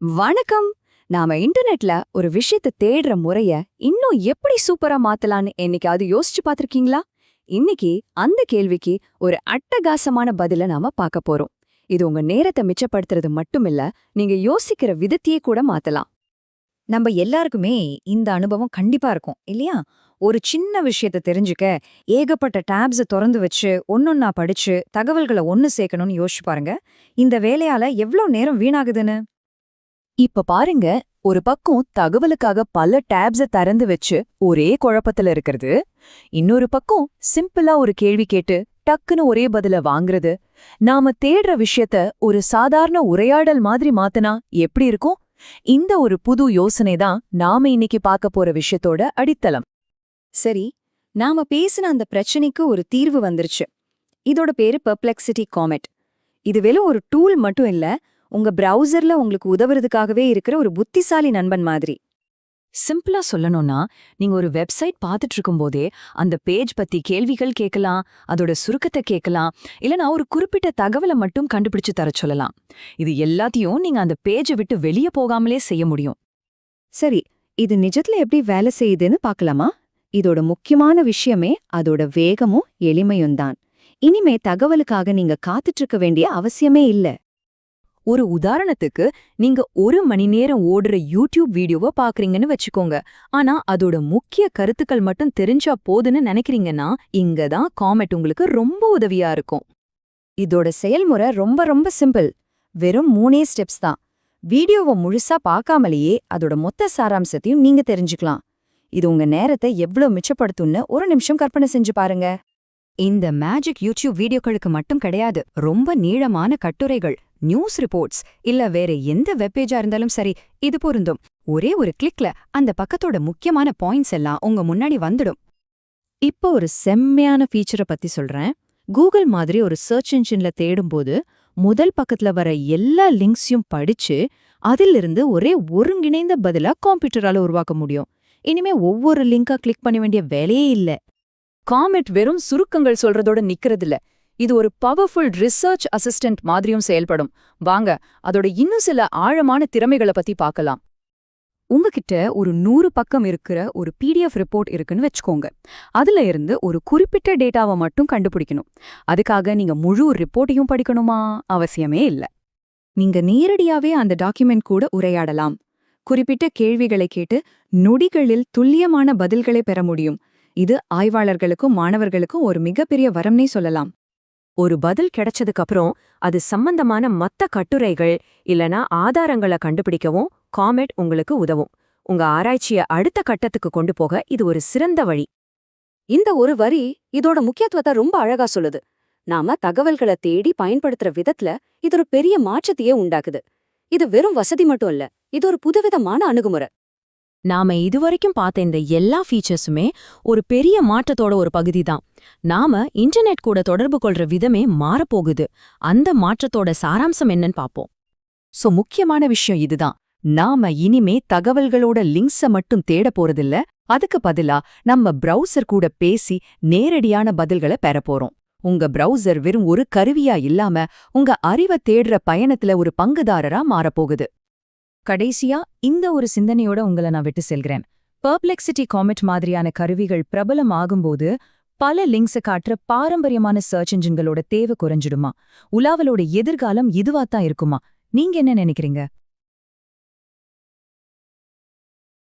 வணக்கம். நாம இன்டர்நெட்ல ஒரு விஷயத்தை தேடுற முறைய இன்னும் எப்படி சூப்பரா மாத்தலான்னு என்னைக்காவது யோசிச்சு பார்த்திருக்கீங்களா? இன்னைக்கு அந்த கேள்விக்கு ஒரு அட்டகாசமான பதில நாம பார்க்க போறோம். இது உங்க நேரத்தை மிச்சப்படுத்துறது மட்டுமில்ல, நீங்க யோசிக்கிற விதத்தையே கூட மாத்தலாம். நம்ம எல்லாருக்குமே இந்த அனுபவம் கண்டிப்பா இருக்கும் இல்லையா? ஒரு சின்ன விஷயத்த தெரிஞ்சுக்க ஏகப்பட்ட டேப்ஸ தொறந்து வச்சு ஒன்னொன்னா படிச்சு தகவல்களை ஒன்னு சேர்க்கணும்னு யோசிச்சு பாருங்க. இந்த வேலையால எவ்ளோ நேரம் வீணாகுதுன்னு. இப்ப பாருங்க, ஒரு பக்கம் தகவலுக்காக பல டேப்ஸ திறந்து வச்சு ஒரே குழப்பத்துல இருக்கிறது, இன்னொரு பக்கம் சிம்பிளா ஒரு கேள்வி கேட்டு டக்குன்னு ஒரே பதில வாங்குறது. நாம தேடுற விஷயத்த ஒரு சாதாரண உரையாடல் மாதிரி மாத்தினா எப்படி இருக்கும்? இந்த ஒரு புது யோசனை தான் நாம இன்னைக்கு பார்க்க போற விஷயத்தோட அடித்தளம். சரி, நாம பேசின அந்த பிரச்சனைக்கு ஒரு தீர்வு வந்துருச்சு. இதோட பேரு பெர்ப்ளெக்சிட்டி காமெட். இது வெறும் ஒரு டூல் மட்டும் இல்ல, உங்க பிரவுசர்ல உங்களுக்கு உதவுறதுக்காகவே இருக்கிற ஒரு புத்திசாலி நண்பன் மாதிரி. சிம்பிளா சொல்லணும்னா, நீங்க ஒரு வெப்சைட் பார்த்துட்டு இருக்கும்போதே அந்த பேஜ் பத்தி கேள்விகள் கேட்கலாம், அதோட சுருக்கத்தை கேட்கலாம், இல்லனா ஒரு குறிப்பிட்ட தகவலை மட்டும் கண்டுபிடிச்சு தர சொல்லலாம். இது எல்லாத்தையும் நீங்க அந்த பேஜை விட்டு வெளியே போகாமலே செய்ய முடியும். சரி, இது நிஜத்துல எப்படி வேலை செய்யுதுன்னு பார்க்கலாமா? இதோட முக்கியமான விஷயமே அதோட வேகமும் எளிமையும் தான். இனிமே தகவலுக்காக நீங்க காத்துட்டு இருக்க வேண்டிய அவசியமே இல்ல. ஒரு உதாரணத்துக்கு, நீங்க 1 மணி நேரம் ஓடுற யூடியூப் வீடியோவை பாக்குறீங்கன்னு வச்சுக்கோங்க. ஆனா அதோட முக்கிய கருத்துக்கள் மட்டும் தெரிஞ்சா போதுன்னு நினைக்கிறீங்கன்னா, இங்க தான் காமெட் உங்களுக்கு ரொம்ப உதவியா இருக்கும். இதோட செயல்முறை ரொம்ப ரொம்ப சிம்பிள். வெறும் 3 ஸ்டெப்ஸ் தான். வீடியோவை முழுசா பார்க்காமலேயே அதோட மொத்த சாராம்சத்தையும் நீங்க தெரிஞ்சுக்கலாம். இது உங்க நேரத்தை எவ்ளோ மிச்சப்படுத்தும்னு ஒரு நிமிஷம் கற்பனை செஞ்சு பாருங்க. இந்த மேஜிக் யூடியூப் வீடியோக்களுக்கு மட்டும் கிடையாது. ரொம்ப நீளமான கட்டுரைகள், நியூஸ் ரிப்போர்ட்ஸ் இல்ல வேற எந்த வெப்பேஜா இருந்தாலும் சரி, இது பொருந்தும். ஒரே ஒரு கிளிக்ல அந்த பக்கத்தோட முக்கியமான பாயிண்ட்ஸ் எல்லாம் உங்க முன்னாடி வந்துடும். இப்போ ஒரு செம்மையான ஃபீச்சரை பத்தி சொல்றேன். கூகுள் மாதிரி ஒரு சர்ச் இன்ஜின்ல தேடும்போது முதல் பக்கத்துல வர எல்லா லிங்க்ஸையும் படிச்சு அதிலிருந்து ஒரே ஒருங்கிணைந்த பதிலா கம்ப்யூட்டரால உருவாக்க முடியும். இனிமே ஒவ்வொரு லிங்கா கிளிக் பண்ண வேண்டிய வேலையே இல்ல. காமெட் வெறும் சுருக்கங்கள் சொல்றதோட நிக்கிறதில்ல. இது ஒரு பவர்ஃபுல் ரிசர்ச் அசிஸ்டன்ட் மாதிரியும் செயல்படும். வாங்க, அதோட இன்னும் சில ஆழமான திறமைகளை பத்தி பார்க்கலாம். உங்ககிட்ட ஒரு 100 பக்கம் இருக்கிற ஒரு பிடிஎஃப் ரிப்போர்ட் இருக்குன்னு வச்சுக்கோங்க. அதுல இருந்து ஒரு குறிப்பிட்ட டேட்டாவை மட்டும் கண்டுபிடிக்கணும். அதுக்காக நீங்க முழு ரிப்போர்ட்டையும் படிக்கணுமா? அவசியமே இல்ல. நீங்க நேரடியாவே அந்த டாக்குமெண்ட் கூட உரையாடலாம். குறிப்பிட்ட கேள்விகளை கேட்டு நொடிகளில் துல்லியமான பதில்களை பெற முடியும். இது ஆய்வாளர்களுக்கும் மாணவர்களுக்கும் ஒரு மிகப்பெரிய வரம்னே சொல்லலாம். ஒரு பதில் கிடைச்சதுக்கு அப்புறம் அது சம்பந்தமான மத்த கட்டுரைகள் இல்லனா ஆதாரங்களை கண்டுபிடிக்கவும் காமெட் உங்களுக்கு உதவும். உங்க ஆராய்ச்சிய அடுத்த கட்டத்துக்கு கொண்டு போக இது ஒரு சிறந்த வழி. இந்த ஒரு வரி இதோட முக்கியத்துவத்தை ரொம்ப அழகா சொல்லுது. நாம தகவல்களை தேடி பயன்படுத்துற விதத்துல இது ஒரு பெரிய மாற்றத்தையே உண்டாக்குது. இது வெறும் வசதி மட்டும் இல்ல, இது ஒரு புதுவிதமான அணுகுமுறை. நாம இதுவரைக்கும் பார்த்த இந்த எல்லா ஃபீச்சர்ஸுமே ஒரு பெரிய மாற்றத்தோட ஒரு பகுதி தான். நாம இன்டர்நெட் கூட தொடர்பு கொள்ற விதமே மாறப்போகுது. அந்த மாற்றத்தோட சாராம்சம் என்னன்னு பாப்போம். முக்கியமான விஷயம் இதுதான். நாம இனிமே தகவல்களோட லிங்க்ஸ மட்டும் தேட போறதில்ல, அதுக்கு பதிலா நம்ம பிரவுசர் கூட பேசி நேரடியான பதில்களை பெற போறோம். உங்க பிரவுசர் வெறும் ஒரு கருவியா இல்லாம உங்க அறிவை தேடுற பயணத்துல ஒரு பங்குதாரரா மாறப்போகுது. கடைசியா இந்த ஒரு சிந்தனையோட உங்களை நான் விட்டு செல்கிறேன். பெர்ப்ளெக்சிட்டி காமெட் மாதிரியான கருவிகள் பிரபலம் ஆகும்போது பல லிங்க்ஸை காட்டுற பாரம்பரியமான சர்ச் இன்ஜின்களோட தேவை குறைஞ்சிடுமா? உலாவலோட எதிர்காலம் இதுவாத்தான் இருக்குமா? நீங்க என்ன நினைக்கிறீங்க?